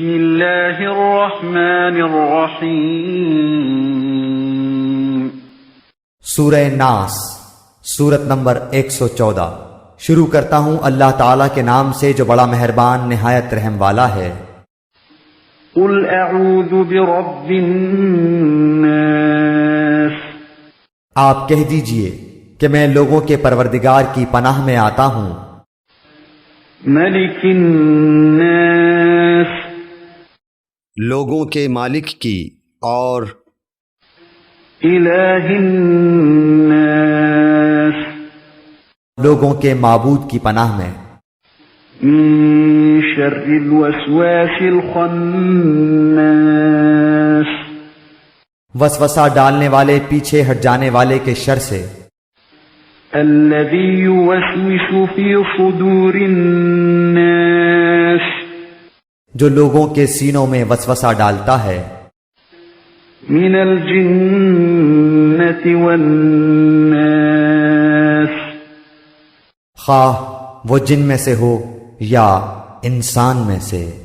بسم اللہ الرحمن الرحیم۔ سورہ ناس، سورت نمبر 114۔ شروع کرتا ہوں اللہ تعالیٰ کے نام سے جو بڑا مہربان نہایت رحم والا ہے۔ قل اعوذ برب الناس، آپ کہہ دیجئے کہ میں لوگوں کے پروردگار کی پناہ میں آتا ہوں۔ ملک الناس، لوگوں کے مالک کی، اور الہ الناس، لوگوں کے معبود کی پناہ میں۔ من شر الوسواس الخناس، وسوسہ ڈالنے والے پیچھے ہٹ جانے والے کے شر سے۔ الذي يوسوس في صدور الناس، جو لوگوں کے سینوں میں وسوسہ ڈالتا ہے۔ من الجنة والناس، خواہ وہ جن میں سے ہو یا انسان میں سے۔